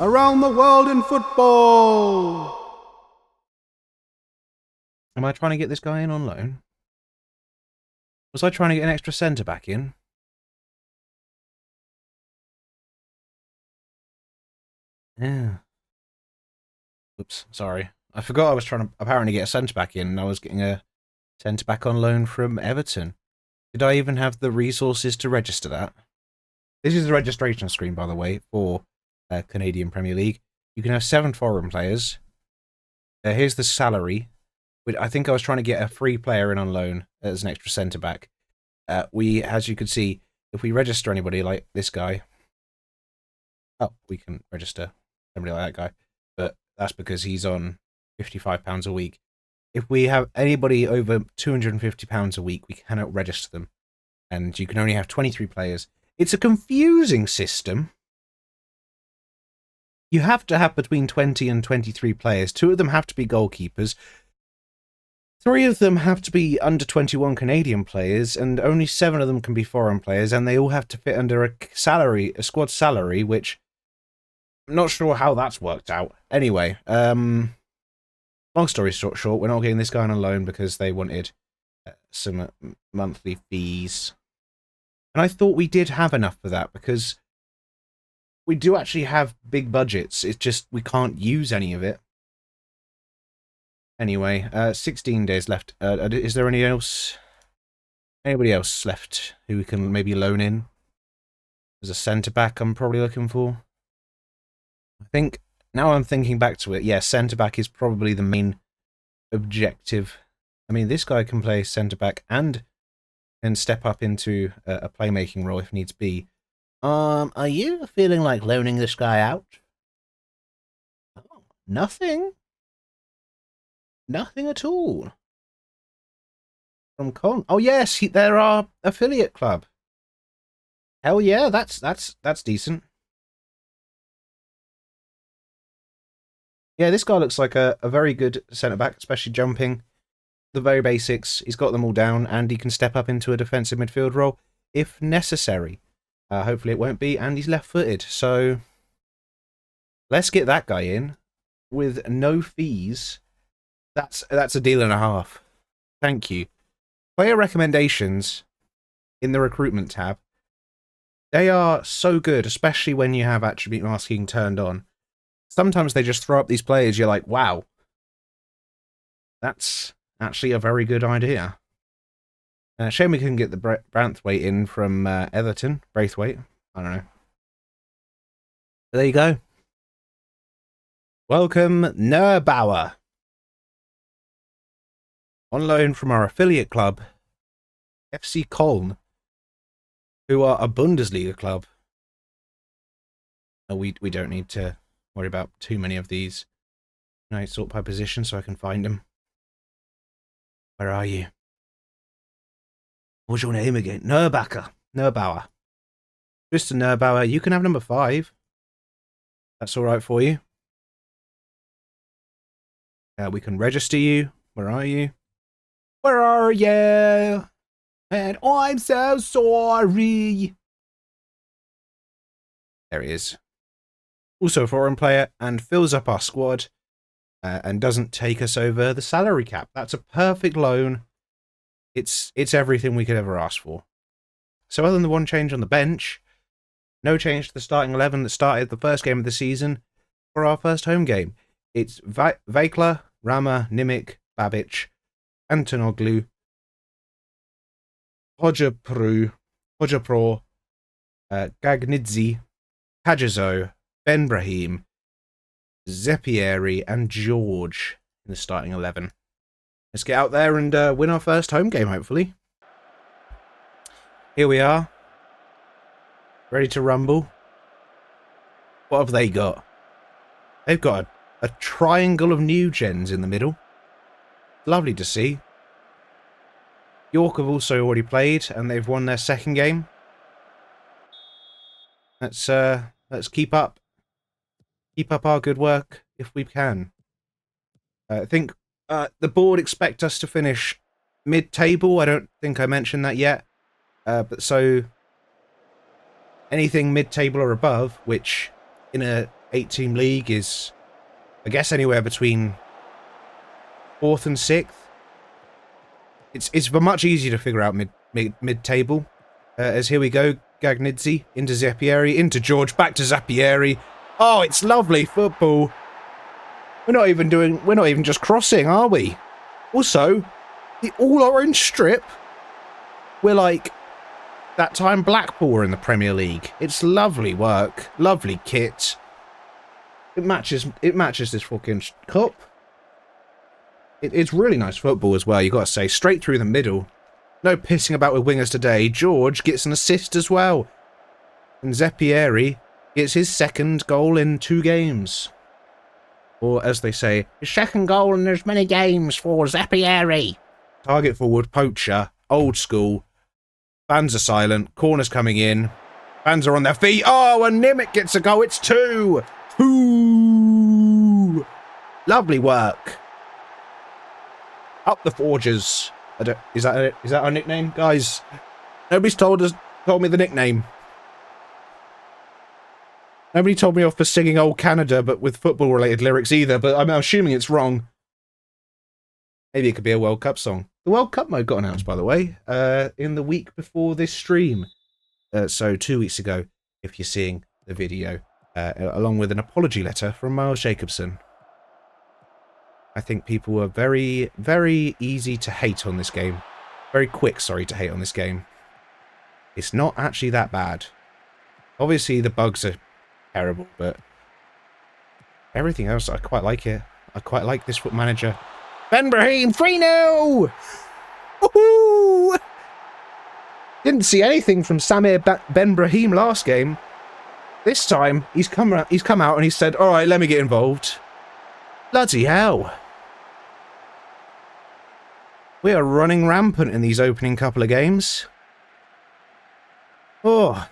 around the world in football. Am I trying to get this guy in on loan? Was I trying to get an extra centre back in? Yeah. Oops, sorry. I forgot I was trying to apparently get a centre back in, and I was getting a centre back on loan from Everton. Did I even have the resources to register that? This is the registration screen, by the way, for Canadian Premier League. You can have 7 foreign players. Here's the salary. I think I was trying to get a free player in on loan as an extra centre back. As you can see, if we register anybody like this guy, we can register somebody like that guy, but that's because he's on £55 a week. If we have anybody over £250 a week, we cannot register them, and you can only have 23 players. It's a confusing system. You have to have between 20 and 23 players. 2 of them have to be goalkeepers. 3 of them have to be under 21 Canadian players, and only 7 of them can be foreign players, and they all have to fit under a squad salary, which I'm not sure how that's worked out. Anyway, long story short, we're not getting this guy on loan because they wanted some monthly fees. And I thought we did have enough for that, because we do actually have big budgets. It's just we can't use any of it. Anyway, 16 days left. Is there anybody else left who we can maybe loan in? There's a centre-back I'm probably looking for. I think, now I'm thinking back to it, yeah, centre-back is probably the main objective. I mean, this guy can play centre-back and can step up into a playmaking role if needs be. Are you feeling like loaning this guy out? Oh, nothing. Nothing at all. From Con. Oh yes, they're our affiliate club. Hell yeah, that's decent. Yeah, this guy looks like a very good centre-back, especially jumping. The very basics, he's got them all down, and he can step up into a defensive midfield role if necessary. Hopefully it won't be, and he's left-footed, so let's get that guy in with no fees. That's a deal and a half. Thank you. Player recommendations in the recruitment tab. They are so good, especially when you have attribute masking turned on. Sometimes they just throw up these players, you're like, wow. That's actually a very good idea. Shame we couldn't get the Branthwaite in from Everton. Braithwaite. I don't know. But there you go. Welcome, Neubauer. On loan from our affiliate club, FC Köln, who are a Bundesliga club. We don't need to worry about too many of these. Can I sort by position so I can find them? Where are you? What's your name again? Neubauer. Mr. Neubauer, you can have number 5. That's alright for you. We can register you. Where are you? Where are you? And I'm so sorry. There he is. Also a foreign player, and fills up our squad and doesn't take us over the salary cap. That's a perfect loan. It's everything we could ever ask for. So other than the one change on the bench, no change to the starting 11 that started the first game of the season for our first home game. It's Vaikla, Rama, Nimic, Babic, Antonoglu, Hodjapro, Gagnidze, Kajazo, Ben Brahim, Zepieri, and George in the starting 11. Let's get out there and win our first home game, hopefully. Here we are. Ready to rumble. What have they got? They've got a triangle of new gens in the middle. Lovely to see. York have also already played, and they've won their second game. Let's keep up our good work if we can. I think the board expect us to finish mid-table. I don't think I mentioned that yet. But so anything mid-table or above, which in a 8-team league is, I guess, anywhere between 4th and 6th. It's much easier to figure out mid-table. As here we go, Gagnidzi into Zappieri, into George, back to Zappieri. Oh, it's lovely football. We're not even just crossing, are we? Also, the all-orange strip. We're like that time Blackpool were in the Premier League. It's lovely work, lovely kit. It matches this fucking cup. It's really nice football as well, you got to say. Straight through the middle. No pissing about with wingers today. George gets an assist as well. And Zappieri gets his 2nd goal in 2 games. Or, as they say, his 2nd goal in as many games for Zappieri. Target forward, poacher, old school. Fans are silent. Corners coming in. Fans are on their feet. Oh, and Nimic gets a goal. It's 2. 2. Lovely work. Up the Forgers. Is that our nickname, guys? Nobody's told me the nickname. Nobody told me off for singing Old Canada, but with football-related lyrics either. But I'm assuming it's wrong. Maybe it could be a World Cup song. The World Cup mode got announced, by the way, in the week before this stream. So 2 weeks ago, if you're seeing the video, along with an apology letter from Miles Jacobson. I think people were very, very easy to hate on this game. Very quick, sorry, to hate on this game. It's not actually that bad. Obviously, the bugs are terrible, but everything else, I quite like it. I quite like this foot manager. Ben Brahim, 3-0! Woohoo! Didn't see anything from Samir Ben Brahim last game. This time, he's come out and he said, all right, let me get involved. Bloody hell. We are running rampant in these opening couple of games. Oh,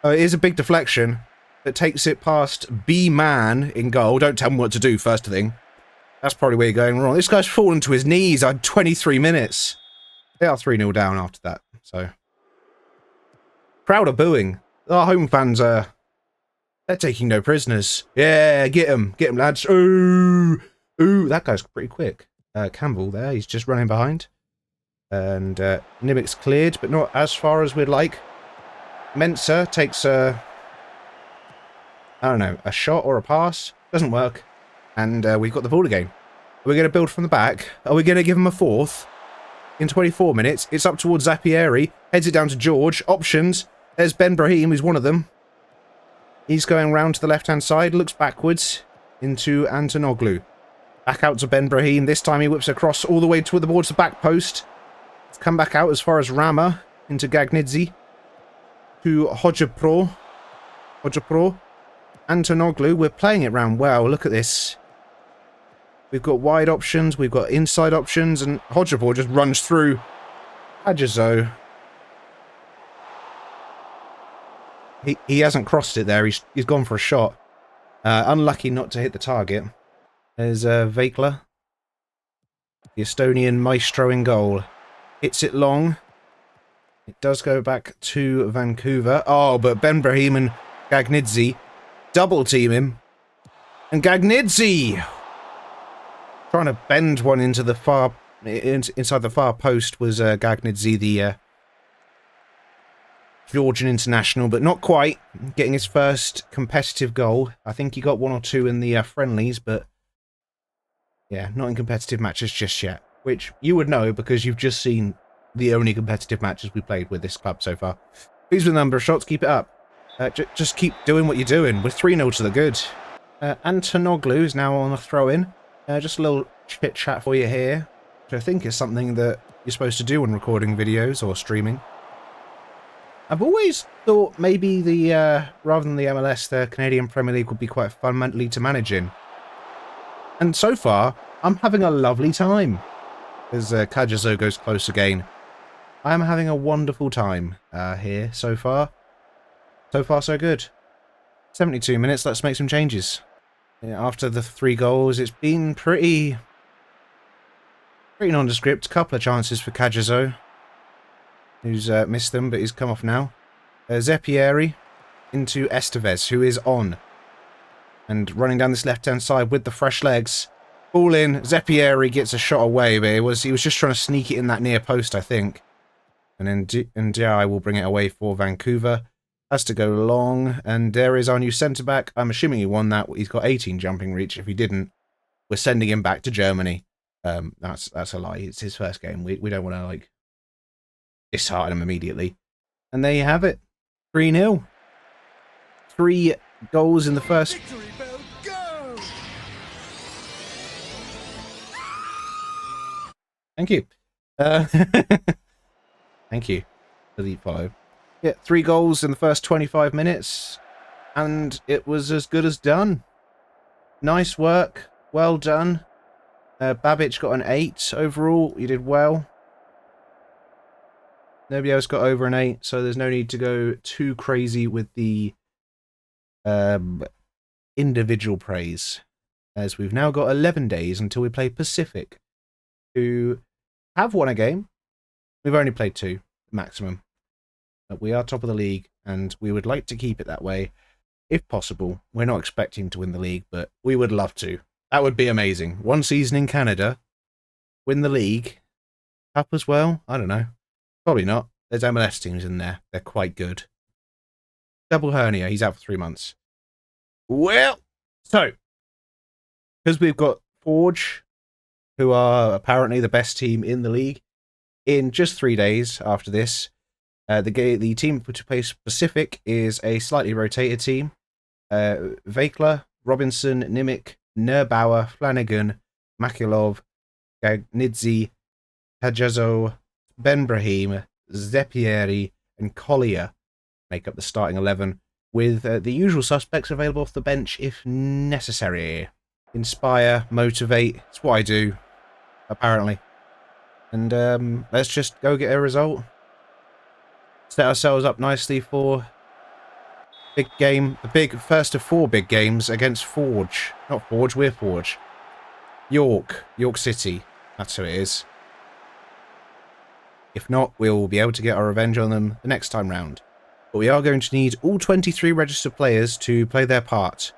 it is a big deflection that takes it past B-Man in goal. Don't tell me what to do, first thing. That's probably where you're going wrong. This guy's fallen to his knees on 23 minutes. They are 3-0 down after that, so. Crowd are booing. Our home fans are... They're taking no prisoners. Yeah, get him, lads. Ooh, that guy's pretty quick. Campbell there, he's just running behind. And Nimic's cleared, but not as far as we'd like. Mensah takes a... I don't know, a shot or a pass. Doesn't work. And we've got the ball again. Are we going to build from the back? Are we going to give him a 4th? In 24 minutes, it's up towards Zappieri. Heads it down to George. Options. There's Ben Brahim, who's one of them. He's going round to the left-hand side. Looks backwards into Antonoglu. Back out to Ben Brahim. This time he whips across all the way towards the back post. It's come back out as far as Rama. Into Gagnidzi. To Hodjapro. Antonoglu. We're playing it round well. Look at this. We've got wide options. We've got inside options. And Hodjapro just runs through Ajazo. He hasn't crossed it there. He's gone for a shot. Unlucky not to hit the target. There's Vekla. The Estonian maestro in goal. Hits it long. It does go back to Vancouver. Oh, but Ben Brahim and Gagnidzi double team him. And Gagnidzi! Trying to bend one into the far... inside the far post was Gagnidzi, the Georgian international, but not quite. Getting his first competitive goal. I think he got 1 or 2 in the friendlies, but... yeah, not in competitive matches just yet. Which you would know because you've just seen the only competitive matches we played with this club so far. Pleased with the number of shots, keep it up. Just keep doing what you're doing. We're 3-0 to the good. Antonoglu is now on a throw-in. Just a little chit-chat for you here, which I think is something that you're supposed to do when recording videos or streaming. I've always thought maybe the, rather than the MLS, the Canadian Premier League would be quite fun mentally to manage in. And so far, I'm having a lovely time. As Kajazo goes close again. I am having a wonderful time here so far. So far, so good. 72 minutes, let's make some changes. Yeah, after the 3 goals, it's been pretty nondescript. Couple of chances for Kajazo, who's missed them, but he's come off now. Zappieri into Estevez, who is on. And running down this left-hand side with the fresh legs. Ball in. Zeppieri gets a shot away, but he was just trying to sneak it in that near post, I think. And then Ndiaye will bring it away for Vancouver. Has to go long, and there is our new centre-back. I'm assuming he won that. He's got 18 jumping reach. If he didn't, we're sending him back to Germany. That's a lie. It's his first game. We don't want to, like, dishearten him immediately. And there you have it. 3-0. 3 goals in the first... Thank you. Thank you. Delete follow. Yeah, 3 goals in the first 25 minutes. And it was as good as done. Nice work. Well done. Babic got an 8 overall. You did well. Nobody else got over an 8, so there's no need to go too crazy with the individual praise. As we've now got 11 days until we play Pacific, who have won a game. We've only played 2, maximum. But we are top of the league, and we would like to keep it that way, if possible. We're not expecting to win the league, but we would love to. That would be amazing. 1 season in Canada, win the league, cup as well? I don't know. Probably not. There's MLS teams in there. They're quite good. Double hernia. He's out for 3 months. Well, so, because we've got Forge, who are apparently the best team in the league, in just 3 days after this, the team to play Pacific is a slightly rotated team. Vekla, Robinson, Nimick, Nerbauer, Flanagan, Makilov, Gagnidze, Tajazo, Ben Brahim, Zeppieri, and Collier make up the starting 11, with the usual suspects available off the bench if necessary. Inspire, motivate, it's what I do, apparently. And let's just go get a result. Set ourselves up nicely for big game, the big first of 4 big games against Forge. Not Forge, we're Forge. York City, that's who it is. If not, we'll be able to get our revenge on them the next time round. But we are going to need all 23 registered players to play their part,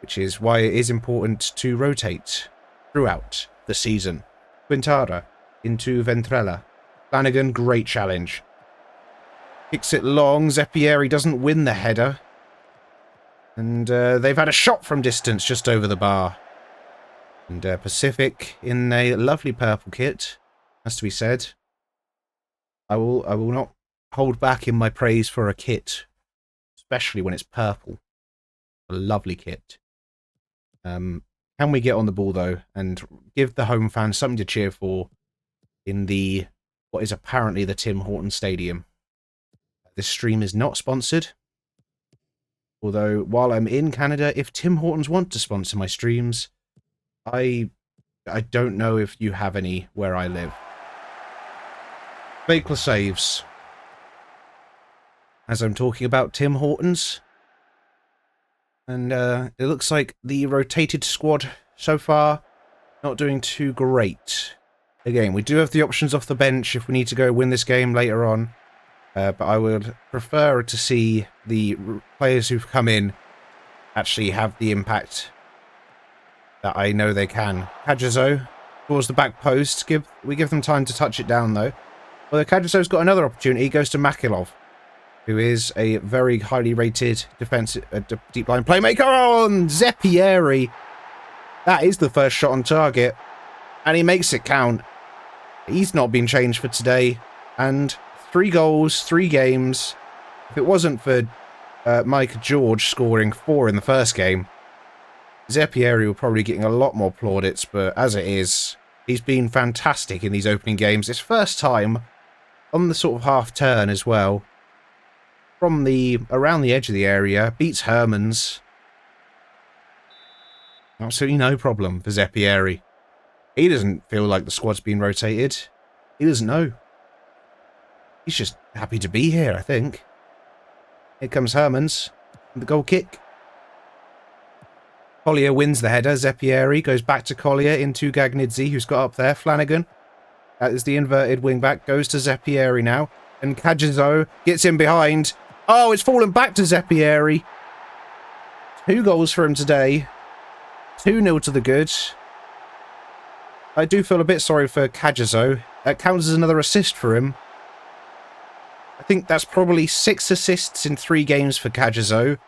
which is why it is important to rotate throughout the season. Quintara into Ventrella. Flanagan, great challenge. Kicks it long. Zeppieri doesn't win the header. And they've had a shot from distance just over the bar. And Pacific in a lovely purple kit, has to be said. I will not hold back in my praise for a kit, especially when it's purple. A lovely kit. Can we get on the ball, though, and give the home fans something to cheer for in the what is apparently the Tim Hortons Stadium? This stream is not sponsored. Although, while I'm in Canada, if Tim Hortons want to sponsor my streams, I don't know if you have any where I live. Vekla saves. As I'm talking about Tim Hortons. And it looks like the rotated squad so far not doing too great. Again, we do have the options off the bench if we need to go win this game later on. But I would prefer to see the players who've come in actually have the impact that I know they can. Kajazo towards the back post. We give them time to touch it down, though. Well, Kajazo's got another opportunity. He goes to Makilov, who is a very highly rated defensive deep line playmaker on Zeppieri. That is the first shot on target, and he makes it count. He's not been changed for today, and 3 goals, 3 games. If it wasn't for Mike George scoring 4 in the first game, Zeppieri will probably be getting a lot more plaudits, but as it is, he's been fantastic in these opening games. It's first time on the sort of half turn as well. From around the edge of the area, beats Hermans. Absolutely no problem for Zeppieri. He doesn't feel like the squad's been rotated. He doesn't know. He's just happy to be here, I think. Here comes Hermans. The goal kick. Collier wins the header. Zeppieri goes back to Collier into Gagnidze, who's got up there. Flanagan, that is the inverted wing-back, goes to Zeppieri now. And Kajazo gets in behind. Oh, it's fallen back to Zeppieri. 2 goals for him today. 2-0 to the good. I do feel a bit sorry for Kajazo. That counts as another assist for him. I think that's probably 6 assists in 3 games for Kajazo.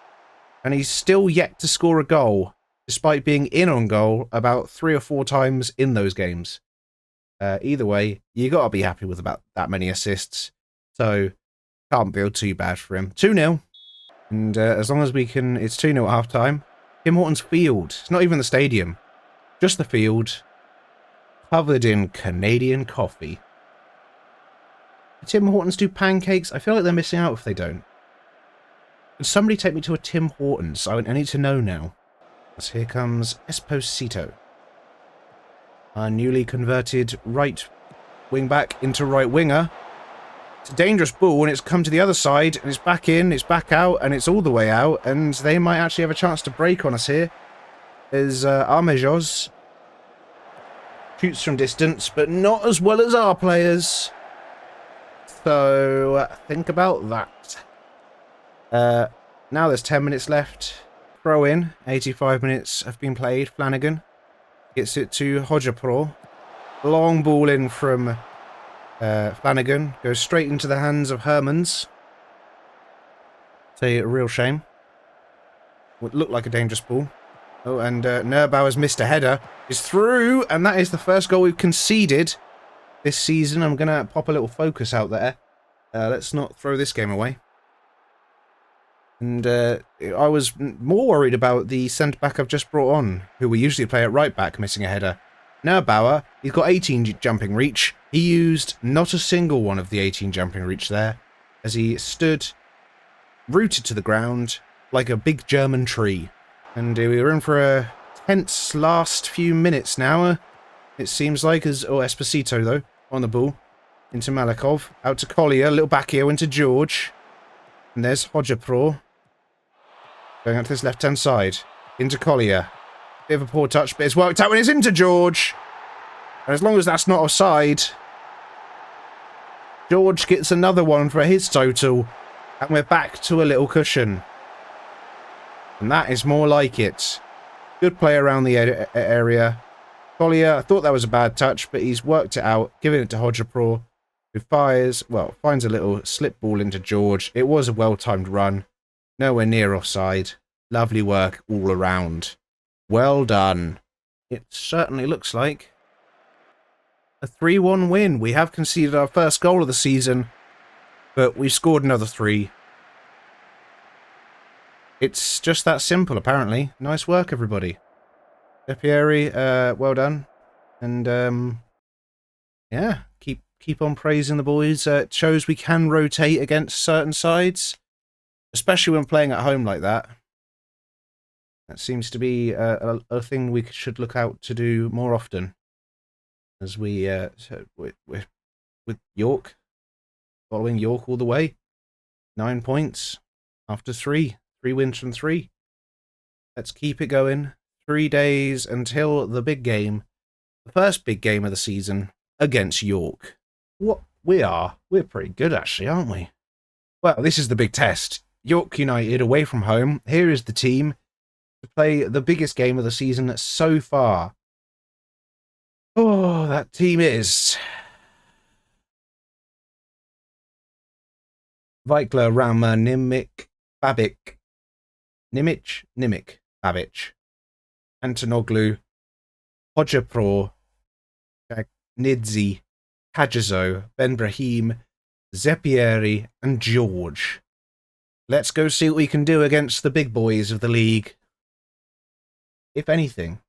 And he's still yet to score a goal, despite being in on goal about 3 or 4 times in those games. Either way, you got to be happy with about that many assists. So, can't feel too bad for him. 2-0. And as long as we can... It's 2-0 at half-time. Tim Hortons field. It's not even the stadium. Just the field. Covered in Canadian coffee. Do Tim Hortons do pancakes? I feel like they're missing out if they don't. Can somebody take me to a Tim Hortons? I need to know now. So here comes Esposito. Our newly converted right wing back into right winger. It's a dangerous ball, and it's come to the other side, and it's back in, it's back out, and it's all the way out, and they might actually have a chance to break on us here. There's Armejos. Shoots from distance, but not as well as our players. So, think about that. Now there's 10 minutes left. Throw in. 85 minutes have been played. Flanagan gets it to Hojapro. Long ball in from Flanagan. Goes straight into the hands of Hermans. It's a real shame. Would look like a dangerous ball. Oh, and Neubauer's missed a header. Is through, and that is the first goal we've conceded this season. I'm going to pop a little focus out there. Let's not throw this game away. And I was more worried about the centre-back I've just brought on, who we usually play at right-back, missing a header. Neubauer, he's got 18 jumping reach. He used not a single one of the 18 jumping reach there, as he stood rooted to the ground like a big German tree. And we were in for a tense last few minutes now, it seems like, as Esposito, though, on the ball. Into Malakov, out to Collier, little back heel into George. And there's Hojapro. Going out to this left-hand side. Into Collier. Bit of a poor touch, but it's worked out when it's into George. And as long as that's not offside, George gets another one for his total. And we're back to a little cushion. And that is more like it. Good play around the area. Collier, I thought that was a bad touch, but he's worked it out, giving it to Hojapro, who finds a little slip ball into George. It was a well-timed run. Nowhere near offside. Lovely work all around. Well done. It certainly looks like a 3-1 win. We have conceded our first goal of the season, but we've scored another 3. It's just that simple, apparently. Nice work, everybody. Depieri, well done. And, yeah, keep on praising the boys. It shows we can rotate against certain sides, especially when playing at home like that. That seems to be a thing we should look out to do more often. As we, with York, following York all the way. 9 points after 3. 3 wins from 3. Let's keep it going. 3 days until the big game. The first big game of the season against York. We're pretty good actually, aren't we? Well, this is the big test. York United away from home. Here is the team to play the biggest game of the season so far. Oh, that team is Vikler, Rama, Nimic, Babic, Nimic, Babic, Antonoglu, Hojapro, Nidzi, Kajazo, Ben Brahim, Zepieri, and George. Let's go see what we can do against the big boys of the league. If anything.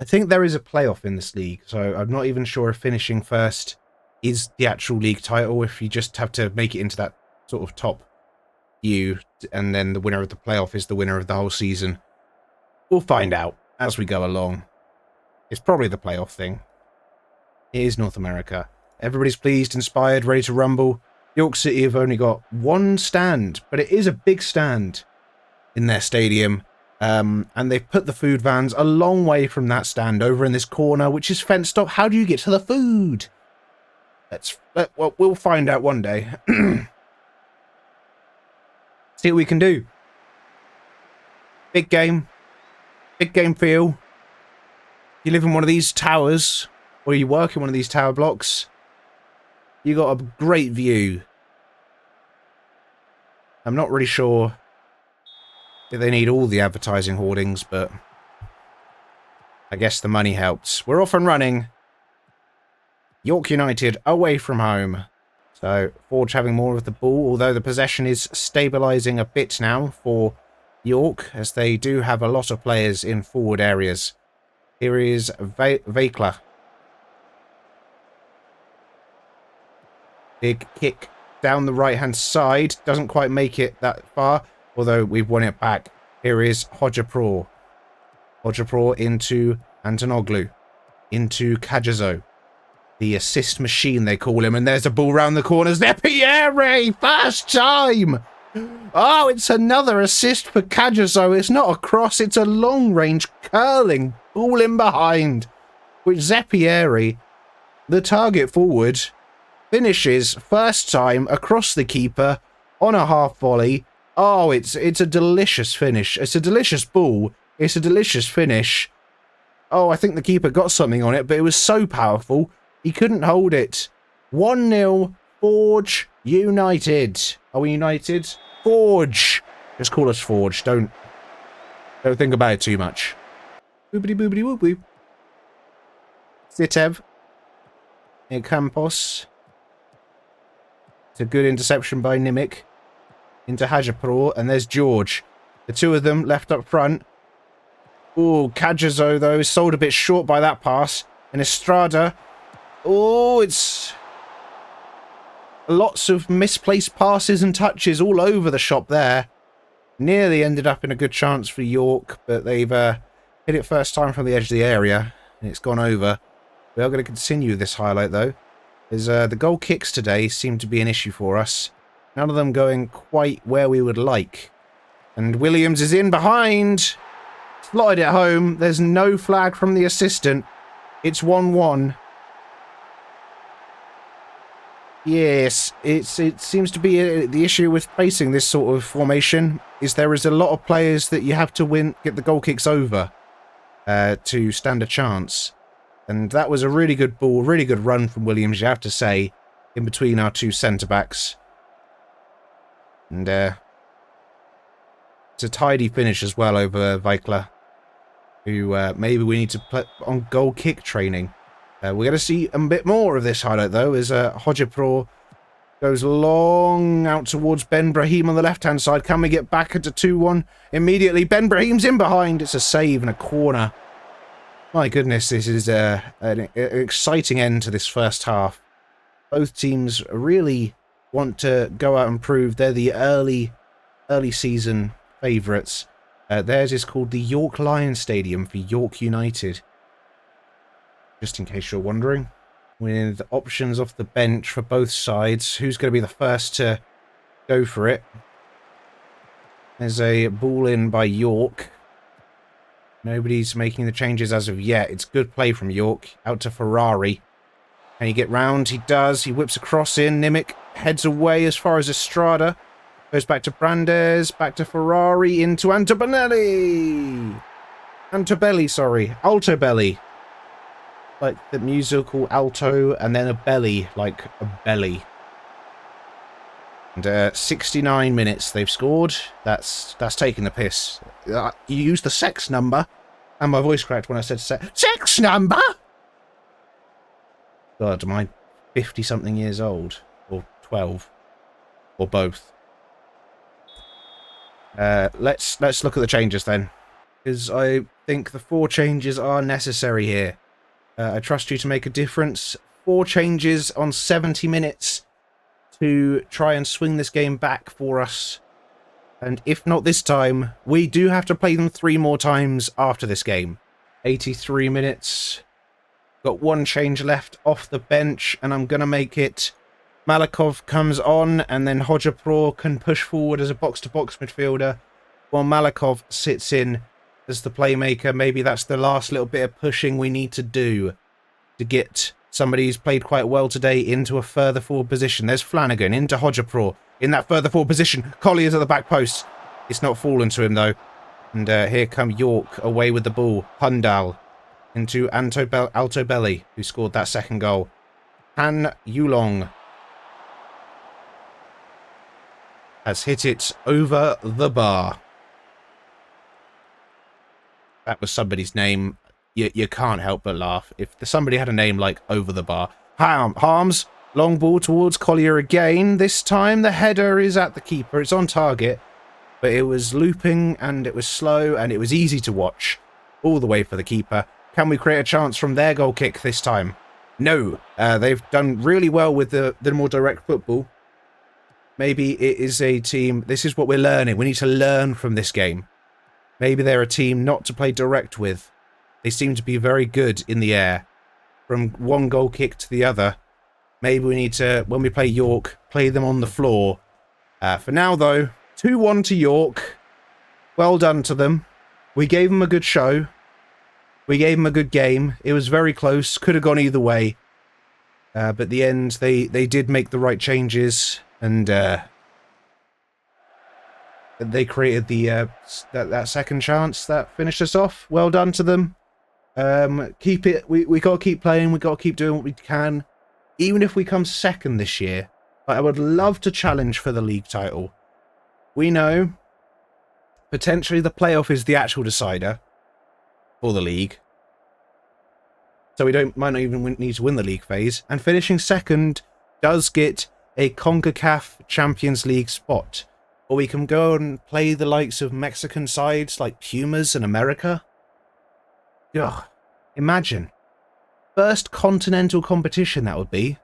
I think there is a playoff in this league, so I'm not even sure if finishing first is the actual league title, if you just have to make it into that sort of top few, and then the winner of the playoff is the winner of the whole season. We'll find out as we go along. It's probably the playoff thing. It is North America. Everybody's pleased, inspired, ready to rumble. York City have only got 1 stand, but it is a big stand in their stadium. And they've put the food vans a long way from that stand over in this corner, which is fenced off. How do you get to the food? Well, we'll find out one day. See what we can do. Big game. Big game feel. You live in one of these towers, or you work in one of these tower blocks, you got a great view. I'm not really sure if they need all the advertising hoardings, but I guess the money helps. We're off and running. York United away from home. So Forge having more of the ball, although the possession is stabilising a bit now for York, as they do have a lot of players in forward areas. Here is Vaikla. Big kick down the right-hand side. Doesn't quite make it that far, although we've won it back. Here is Hocaprõ. Hocaprõ into Antonoglu. Into Kajazo. The assist machine, they call him. And there's a ball round the corners there. Pierre! First time! Oh, it's another assist for Kajazo. It's not a cross, it's a long-range curling ball in behind. Which Zeppieri, the target forward, finishes first time across the keeper on a half volley. Oh, it's a delicious finish. It's a delicious ball. It's a delicious finish. Oh, I think the keeper got something on it, but it was so powerful, he couldn't hold it. 1-0, Forge United. Are we united? Forge. Just call us Forge. Don't think about it too much. Boobity boobity whoop whoop. Zitev. In Campos. It's a good interception by Nimic. Into Hocaprõ, and there's George. The two of them left up front. Oh, Kajazo, though, is sold a bit short by that pass. And Estrada. Oh, it's lots of misplaced passes and touches all over the shop there. Nearly ended up in a good chance for York, but they've hit it first time from the edge of the area, and it's gone over. We are going to continue this highlight, though. As the goal kicks today seem to be an issue for us. None of them going quite where we would like. And Williams is in behind. Slotted it home. There's no flag from the assistant. It's 1-1. Yes, it seems to be the issue with facing this sort of formation is there is a lot of players that you have to get the goal kicks over to stand a chance. And that was a really good ball, really good run from Williams, you have to say, in between our two centre-backs. And it's a tidy finish as well over Vaikla, who maybe we need to put on goal kick training. We're going to see a bit more of this highlight, though, as Hocaprõ goes long out towards Ben Brahim on the left-hand side. Can we get back into 2-1 immediately? Ben Brahim's in behind. It's a save and a corner. My goodness, this is an exciting end to this first half. Both teams really want to go out and prove they're the early season favourites. Theirs is called the York Lions Stadium for York United. Just in case you're wondering. With options off the bench for both sides. Who's going to be the first to go for it? There's a ball in by York. Nobody's making the changes as of yet. It's good play from York. Out to Ferrari. Can he get round? He does. He whips a cross in. Nimic heads away as far as Estrada. Goes back to Brandes. Back to Ferrari. Into Altobelli. Altobelli. Like the musical alto, and then a belly, like a belly. And 69 minutes they've scored. That's taking the piss. You used the sex number, and my voice cracked when I said sex number. God, am I 50-something years old, or 12, or both? Let's look at the changes then, because I think the 4 changes are necessary here. I trust you to make a difference. 4 changes on 70 minutes to try and swing this game back for us. And if not this time, we do have to play them 3 more times after this game. 83 minutes. Got 1 change left off the bench, and I'm going to make it Malikov comes on, and then Hocaprõ can push forward as a box-to-box midfielder, while Malikov sits in as the playmaker. Maybe that's the last little bit of pushing we need to do to get somebody who's played quite well today into a further forward position. There's Flanagan into Hocaprõ in that further forward position. Collier's at the back post. It's not fallen to him, though. And here come York away with the ball. Hundal into Altobelli, who scored that second goal. Han Yulong has hit it over the bar. That was somebody's name. You can't help but laugh. If somebody had a name like Over the Bar. Harms, long ball towards Collier again. This time the header is at the keeper. It's on target. But it was looping and it was slow and it was easy to watch. All the way for the keeper. Can we create a chance from their goal kick this time? No. They've done really well with the more direct football. Maybe it is a team... This is what we're learning. We need to learn from this game. Maybe they're a team not to play direct with. They seem to be very good in the air. From one goal kick to the other. Maybe we need to, when we play York, play them on the floor. For now, though, 2-1 to York. Well done to them. We gave them a good show. We gave them a good game. It was very close. Could have gone either way. But at the end, they did make the right changes. And they created the that second chance that finished us off. Well done to them. Keep it. We got to keep playing. We got to keep doing what we can. Even if we come second this year, I would love to challenge for the league title. We know potentially the playoff is the actual decider for the league. So we might not even need to win the league phase. And finishing second does get a CONCACAF Champions League spot. Or we can go and play the likes of Mexican sides like Pumas and America. Ugh, imagine. First continental competition that would be.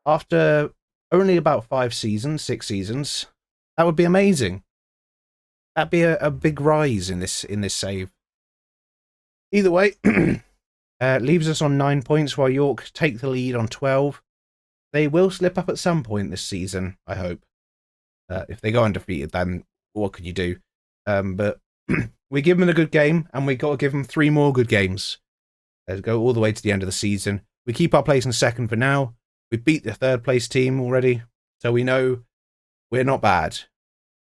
After only about 6 seasons. That would be amazing. That'd be a big rise in this save. Either way, leaves us on 9 points while York take the lead on 12. They will slip up at some point this season, I hope. If they go undefeated, then what could you do? But we give them a good game, and we got to give them 3 more good games. Let's go all the way to the end of the season. We keep our place in second for now. We beat the third place team already, so we know we're not bad.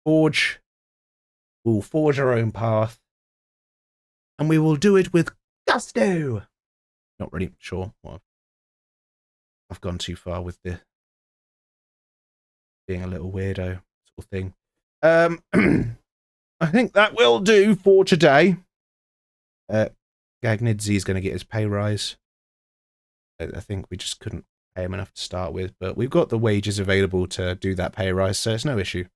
We'll forge our own path, and we will do it with gusto. Not really sure what I've gone too far with the being a little weirdo sort of thing. I think that will do for today. Gagnidze is going to get his pay rise. I think we just couldn't pay him enough to start with, but we've got the wages available to do that pay rise, so it's no issue.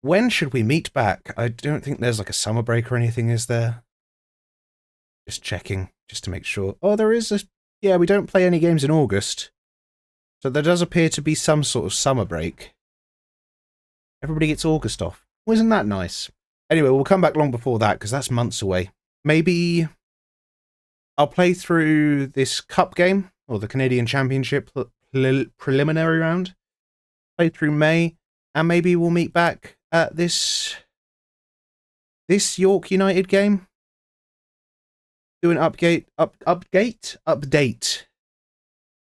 When should we meet back? I don't think there's like a summer break or anything, is there? Just checking, just to make sure. Oh, there is a... Yeah, we don't play any games in August. So there does appear to be some sort of summer break. Everybody gets August off. Wasn't that nice? Anyway, we'll come back long before that, because that's months away. Maybe I'll play through this cup game, or the Canadian Championship preliminary round. Play through May, and maybe we'll meet back at this York United game. Do an update.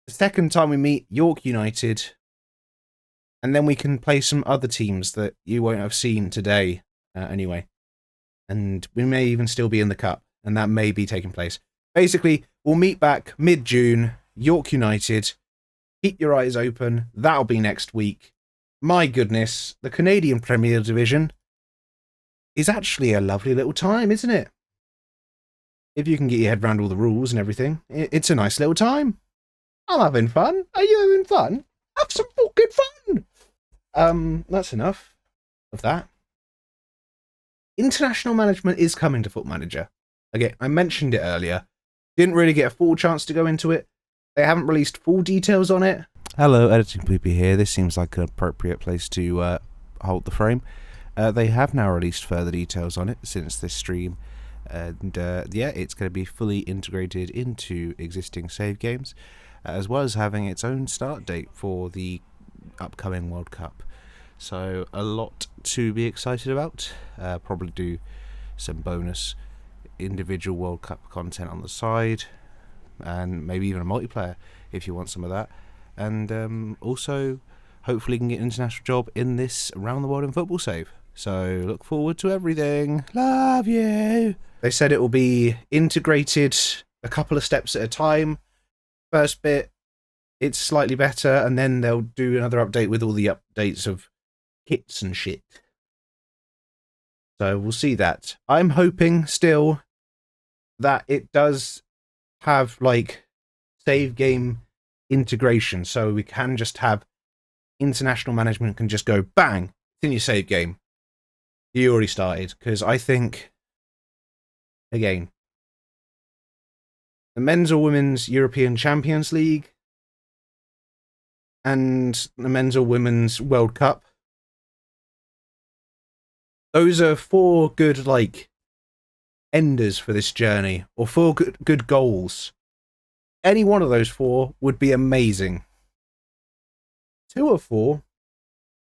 The second time we meet York United, and then we can play some other teams that you won't have seen today anyway. And we may even still be in the cup, and that may be taking place. Basically, we'll meet back mid-June, York United. Keep your eyes open. That'll be next week. My goodness, the Canadian Premier Division is actually a lovely little time, isn't it? If you can get your head around all the rules and everything, it's a nice little time. I'm having fun. Are you having fun? Have some fucking fun! That's enough of that. International management is coming to Foot Manager. Again, I mentioned it earlier. Didn't really get a full chance to go into it. They haven't released full details on it. Hello, Editing Poopy here. This seems like an appropriate place to hold the frame. They have now released further details on it since this stream. And yeah, it's going to be fully integrated into existing save games, as well as having its own start date for the upcoming World Cup. So a lot to be excited about. Probably do some bonus individual World Cup content on the side, and maybe even a multiplayer if you want some of that. And also hopefully can get an international job in this Round the World in Football save. So look forward to everything. Love you. They said it will be integrated a couple of steps at a time. First bit, it's slightly better, and then they'll do another update with all the updates of kits and shit. So we'll see that. I'm hoping still that it does have like save game integration, so we can just have international management can just go bang, it's in your save game. You already started, because I think, again, the men's or women's European Champions League and the men's or women's World Cup, those are 4 good, like, enders for this journey, or 4 good goals. Any one of those 4 would be amazing. 2 or 4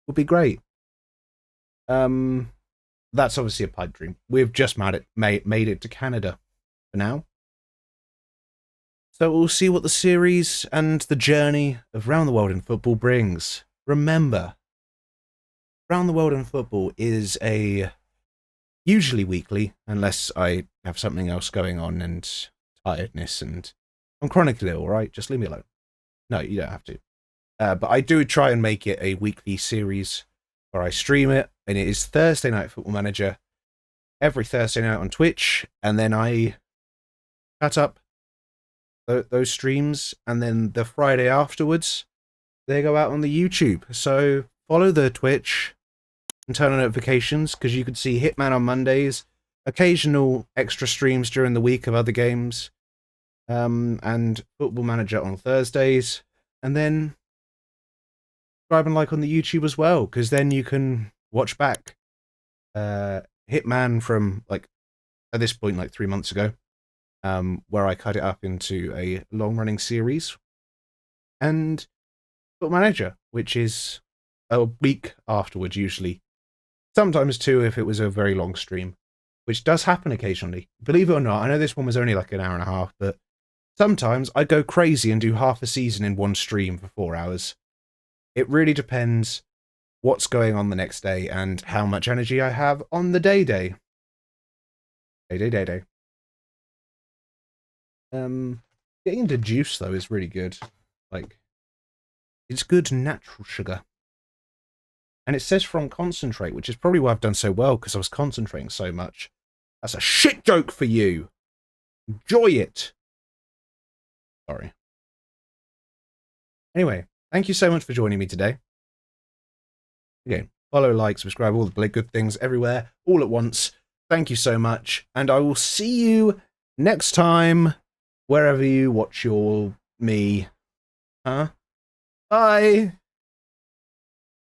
would be great. That's obviously a pipe dream. We've just made it to Canada for now. So we'll see what the series and the journey of Round the World in Football brings. Remember, Round the World in Football is usually weekly, unless I have something else going on and tiredness and I'm chronically ill, right? Just leave me alone. No, you don't have to. But I do try and make it a weekly series where I stream it, and it is Thursday Night Football Manager every Thursday night on Twitch, and then I cut up those streams, and then the Friday afterwards, they go out on the YouTube. So follow the Twitch and turn on notifications, because you could see Hitman on Mondays, occasional extra streams during the week of other games, and Football Manager on Thursdays, and then subscribe and like on the YouTube as well, because then you can watch back Hitman from, like, at this point, like 3 months ago, where I cut it up into a long-running series, and Football Manager, which is a week afterwards usually, sometimes 2 if it was a very long stream, which does happen occasionally. Believe it or not, I know this one was only like an hour and a half, but sometimes I go crazy and do half a season in one stream for 4 hours. It really depends what's going on the next day and how much energy I have on the day. Day. Getting into juice, though, is really good. Like, it's good natural sugar. And it says from concentrate, which is probably why I've done so well, because I was concentrating so much. That's a shit joke for you. Enjoy it. Sorry. Anyway, thank you so much for joining me today. Again, follow, like, subscribe, all the good things everywhere, all at once. Thank you so much, and I will see you next time, wherever you watch your me. Bye!